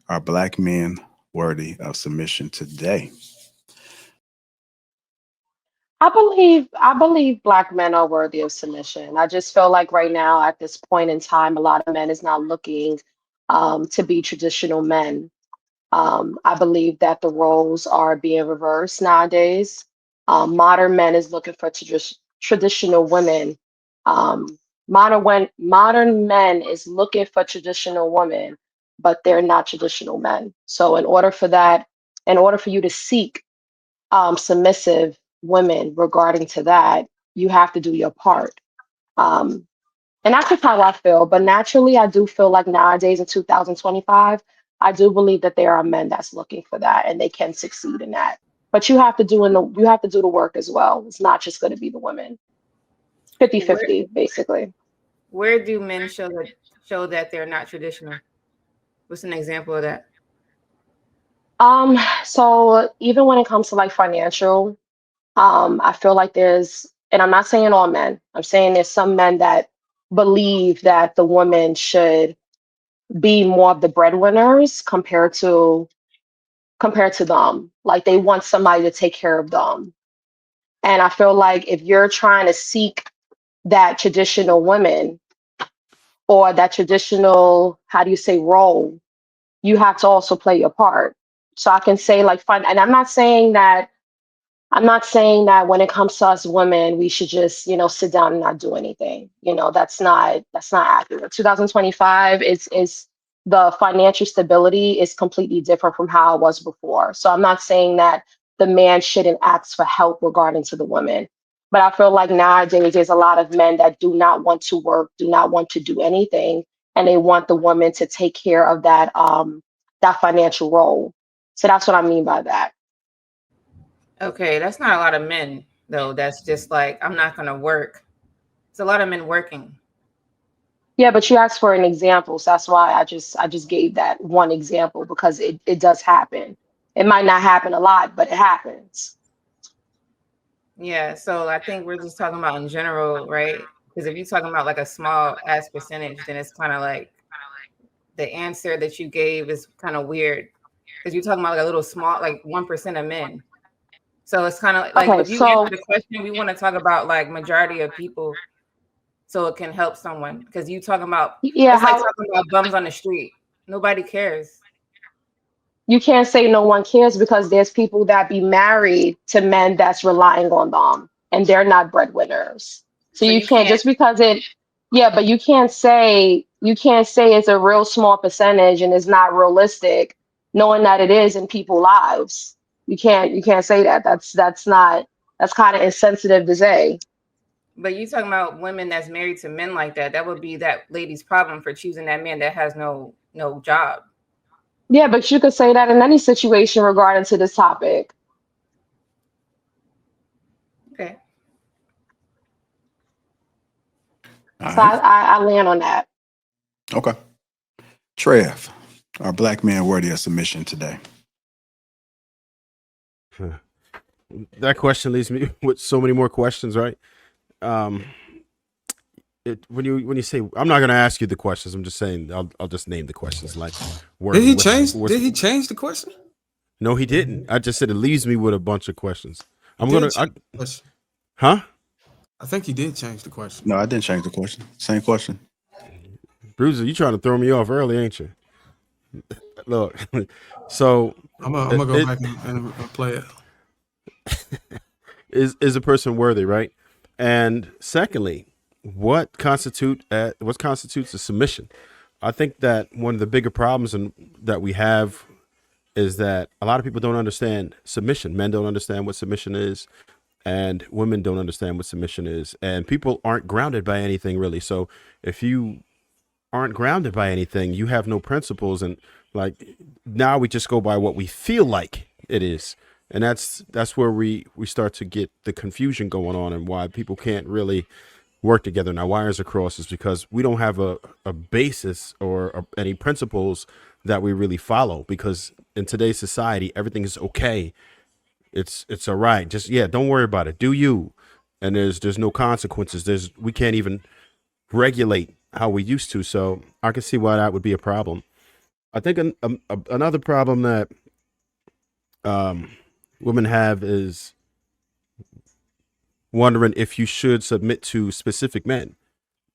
Are black men worthy of submission today? I believe black men are worthy of submission. I just feel like right now at this point in time, a lot of men is not looking to be traditional men. I believe that the roles are being reversed nowadays. Modern men is looking for traditional women. Modern men is looking for traditional women, but they're not traditional men. So in order for you to seek submissive women regarding to that, you have to do your part. Um, and that's just how I feel. But naturally, I do feel like nowadays in 2025, I do believe that there are men that's looking for that and they can succeed in that. But you have to do the work as well. It's not just going to be the women. 50-50, Where basically. where do men show that they're not traditional? What's an example of that? So even when it comes to like financial, I feel like and I'm not saying all men, I'm saying there's some men that believe that the woman should be more of the breadwinners compared to them. Like they want somebody to take care of them. And I feel like if you're trying to seek that traditional woman or that traditional, how do you say, role, you have to also play your part. So I can say like fun, and I'm not saying that when it comes to us women, we should just, sit down and not do anything. That's not accurate. 2025 is the financial stability is completely different from how it was before. So I'm not saying that the man shouldn't ask for help regarding to the women. But I feel like nowadays there's a lot of men that do not want to work, do not want to do anything, and they want the woman to take care of that financial role. So that's what I mean by that. Okay, that's not a lot of men though. That's just like I'm not gonna work. It's a lot of men working. Yeah, but you asked for an example, so that's why I just gave that one example because it does happen. It might not happen a lot, but it happens. Yeah, so I think we're just talking about in general, right? Because if you're talking about like a small ass percentage, then it's kind of like the answer that you gave is kind of weird. Because you're talking about like a little small, like 1% of men. So it's kind of like Okay, if you answer so the question, we want to talk about like majority of people so it can help someone. Because you talking about yeah, it's like how talking about bums on the street. Nobody cares. you can't say no one cares because there's people that be married to men that's relying on them and they're not breadwinners. So So you you can't can't. just because yeah, but you can't say it's a real small percentage and it's not realistic, knowing that it is in people's lives. You can't say that. That's kind of insensitive to say. But you talking about women that's married to men like that? That would be that lady's problem for choosing that man that has no job. Yeah, but you could say that in any situation regarding to this topic. Okay. All So right. I land on that. Okay. Trev, are black men worthy of submission today? That question leaves me with so many more questions, right? Um, when you say I'm not going to ask you the questions, I'm just saying I'll just name the questions like Did worthy. he What's change? what's Did he change the question? No, he didn't. I just said it leaves me with a bunch of questions. He I'm did gonna, change the question. huh? I think he did change the question. No, I didn't change the question. Same question. Bruiser, you trying to throw me off early, ain't you? Look, so I'm gonna go it back and play it. is a person worthy, right? And secondly, what constitutes a submission? I think that one of the bigger problems that we have is that a lot of people don't understand submission. Men don't understand what submission is, and women don't understand what submission is, and people aren't grounded by anything really. So if you aren't grounded by anything, you have no principles, and like now we just go by what we feel like it is, and that's where we start to get the confusion going on, and why people can't really work together. Now wires are crossed is because we don't have a basis or any principles that we really follow, because in today's society everything is okay, it's all right, just yeah, don't worry about it, do you, and there's no consequences, we can't even regulate how we used to. So I can see why that would be a problem. I think another problem that women have is wondering if you should submit to specific men.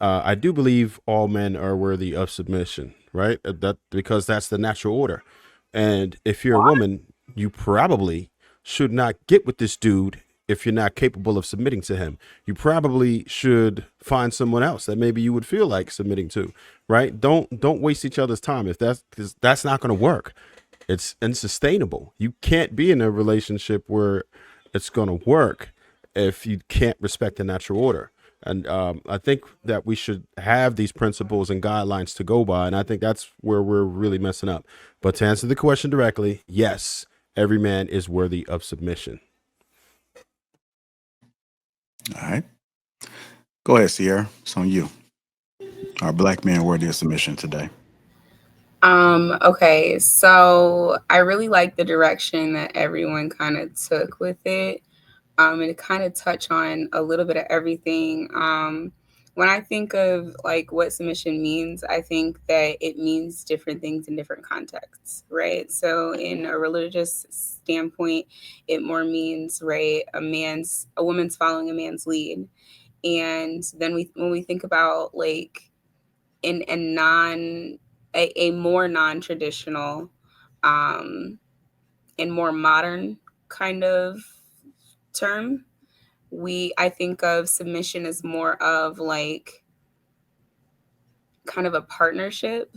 I do believe all men are worthy of submission, right? That because that's the natural order. And if you're a woman, you probably should not get with this dude if you're not capable of submitting to him. You probably should find someone else that maybe you would feel like submitting to, right? Don't waste each other's time if that's not going to work. It's unsustainable. You can't be in a relationship where it's going to work if you can't respect the natural order. And I think that we should have these principles and guidelines to go by. And I think that's where we're really messing up. But to answer the question directly, yes, every man is worthy of submission. All right. Go ahead, Sierra. It's on you. Our black man worthy of submission today. Okay, so I really like the direction that everyone kind of took with it. And to kind of touch on a little bit of everything. When I think of like what submission means, I think that it means different things in different contexts, right? So in a religious standpoint, it more means, right, a woman's following a man's lead. And then when we think about like in a more non-traditional and more modern kind of term, I think of submission as more of like kind of a partnership.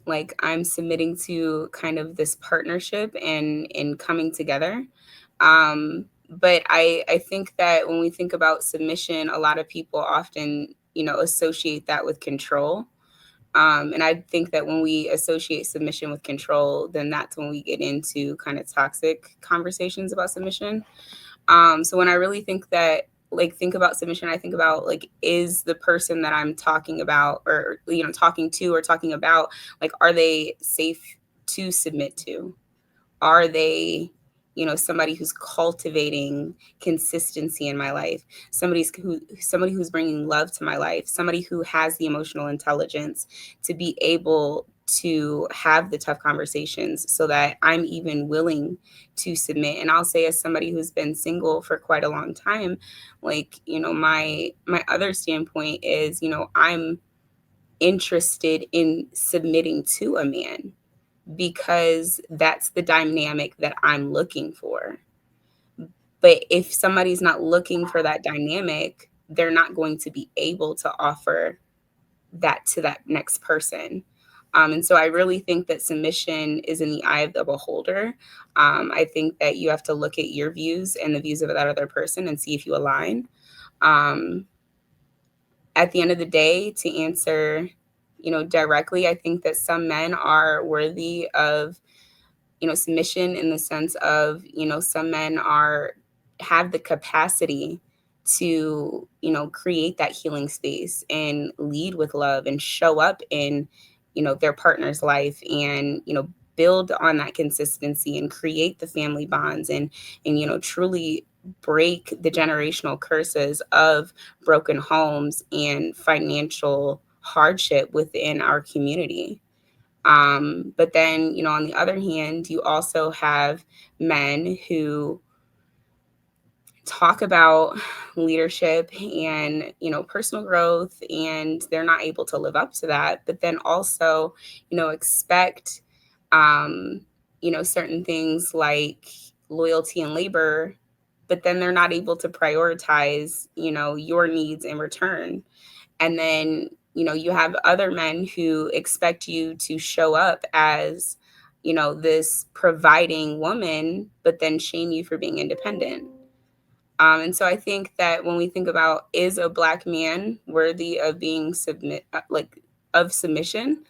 Like I'm submitting to kind of this partnership and in coming together. But I think that when we think about submission, a lot of people often, associate that with control. And I think that when we associate submission with control, then that's when we get into kind of toxic conversations about submission. So when I really think about submission, I think about like, is the person that I'm talking about or, talking to or talking about, like, are they safe to submit to? Are they, somebody who's cultivating consistency in my life, somebody who's bringing love to my life, somebody who has the emotional intelligence to be able to have the tough conversations so that I'm even willing to submit. And I'll say, as somebody who's been single for quite a long time, like, my other standpoint is, I'm interested in submitting to a man because that's the dynamic that I'm looking for. But if somebody's not looking for that dynamic, they're not going to be able to offer that to that next person. And so I really think that submission is in the eye of the beholder. I think that you have to look at your views and the views of that other person and see if you align. At the end of the day, to answer, directly, I think that some men are worthy of, submission in the sense of, some men have the capacity to, create that healing space and lead with love and show up in, their partner's life and, build on that consistency and create the family bonds and, truly break the generational curses of broken homes and financial hardship within our community. But then, on the other hand, you also have men who talk about leadership and, personal growth, and they're not able to live up to that. But then also, expect, certain things like loyalty and labor, but then they're not able to prioritize, your needs in return. And then, you have other men who expect you to show up as, this providing woman, but then shame you for being independent. And so I think that when we think about, is a Black man worthy of being of submission?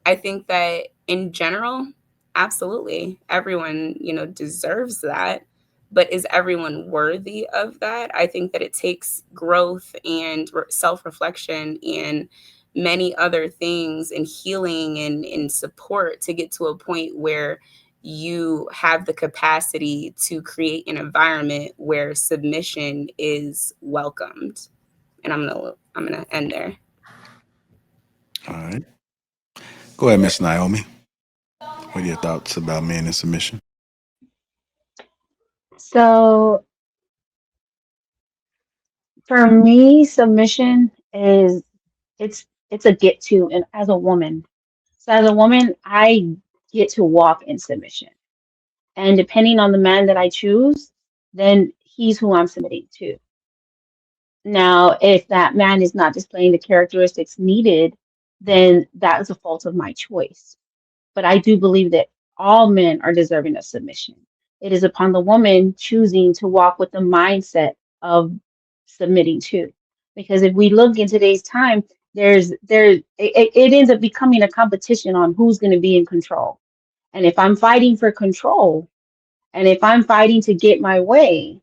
I think that in general, absolutely, everyone, deserves that. But is everyone worthy of that? I think that it takes growth and self-reflection and many other things and healing and support to get to a point where you have the capacity to create an environment where submission is welcomed. And I'm gonna end there. All right. Go ahead, Miss Naomi. What are your thoughts about men in submission? So for me, submission is it's a get to, and as a woman. So as a woman, I get to walk in submission. And depending on the man that I choose, then he's who I'm submitting to. Now, if that man is not displaying the characteristics needed, then that is a fault of my choice. But I do believe that all men are deserving of submission. It is upon the woman choosing to walk with the mindset of submitting to. Because if we look in today's time, it ends up becoming a competition on who's going to be in control. And if I'm fighting for control, and if I'm fighting to get my way,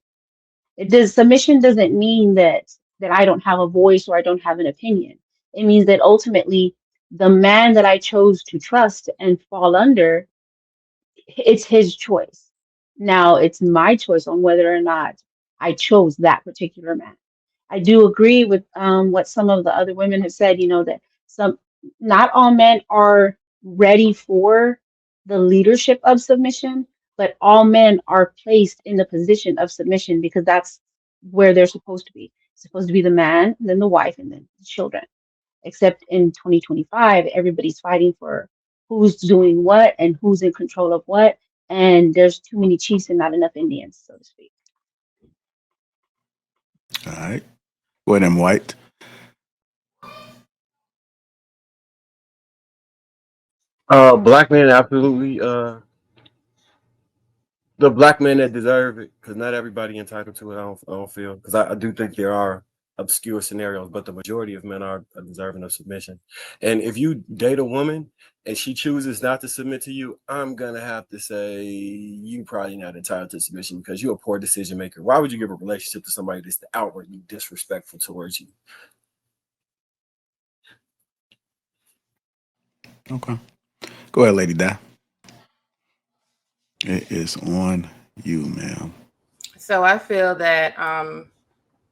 submission doesn't mean that I don't have a voice or I don't have an opinion. It means that ultimately the man that I chose to trust and fall under, it's his choice. Now it's my choice on whether or not I chose that particular man. I do agree with what some of the other women have said, that not all men are ready for the leadership of submission, but all men are placed in the position of submission because that's where they're supposed to be. It's supposed to be the man, then the wife, and then the children. Except in 2025, everybody's fighting for who's doing what and who's in control of what. And there's too many chiefs and not enough Indians, so to speak. All right. Go ahead, White. Black men absolutely. The black men that deserve it, because not everybody entitled to it. I don't feel, because I do think there are obscure scenarios, but the majority of men are deserving of submission. And if you date a woman and she chooses not to submit to you, I'm gonna have to say you probably not entitled to submission because you're a poor decision maker. Why would you give a relationship to somebody that's outwardly disrespectful towards you? Okay. Go ahead, Lady Di. It is on you, ma'am. So I feel that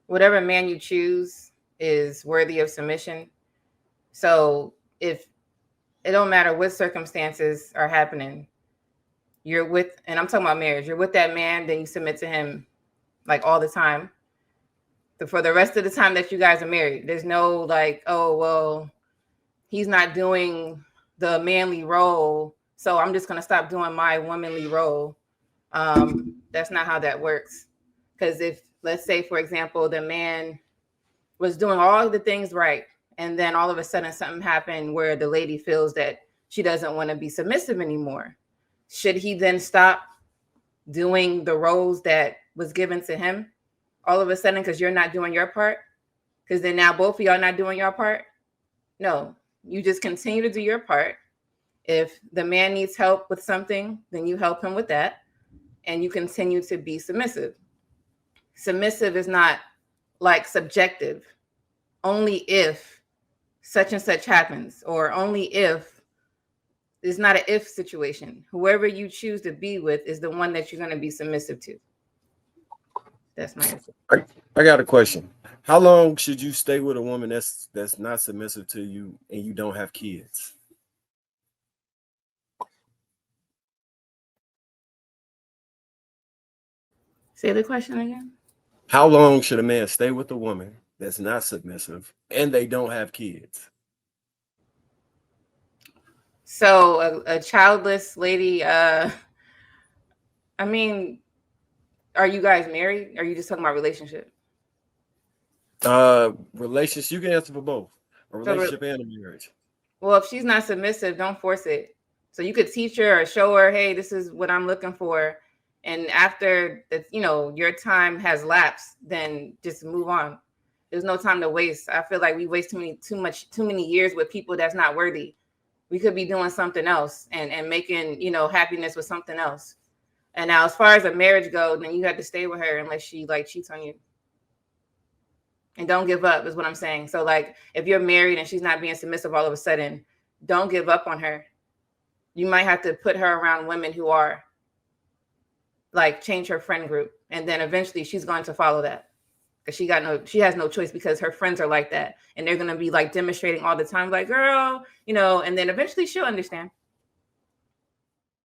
whatever man you choose is worthy of submission. So if it don't matter what circumstances are happening, you're with, and I'm talking about marriage, you're with that man, then you submit to him like all the time. For the rest of the time that you guys are married, there's no like, oh, well, he's not doing the manly role, so I'm just going to stop doing my womanly role. That's not how that works. Because if, let's say, for example, the man was doing all the things right, and then all of a sudden something happened where the lady feels that she doesn't want to be submissive anymore, should he then stop doing the roles that was given to him all of a sudden because you're not doing your part? Because then now both of y'all not doing your part? No, you just continue to do your part. If the man needs help with something, then you help him with that, and you continue to be submissive. Submissive is not like subjective. Only if such and such happens, or only if it's not an if situation. Whoever you choose to be with is the one that you're going to be submissive to. That's my answer. I got a question. How long should you stay with a woman that's not submissive to you and you don't have kids? Say the question again. How long should a man stay with a woman that's not submissive and they don't have kids? So a childless lady, I mean, are you guys married? Or are you just talking about relationship? Relationship, you can answer for both. A relationship and a marriage. Well, if she's not submissive, don't force it. So you could teach her or show her, hey, this is what I'm looking for. And after that, your time has lapsed, then just move on. There's no time to waste. I feel like we waste too many years with people that's not worthy. We could be doing something else and making, happiness with something else. And now as far as a marriage goes, then you have to stay with her unless she cheats on you. And don't give up is what I'm saying. So if you're married and she's not being submissive all of a sudden, don't give up on her. You might have to put her around women who are change her friend group. And then eventually she's going to follow that because she has no choice because her friends are like that. And they're going to be demonstrating all the time, girl, and then eventually she'll understand.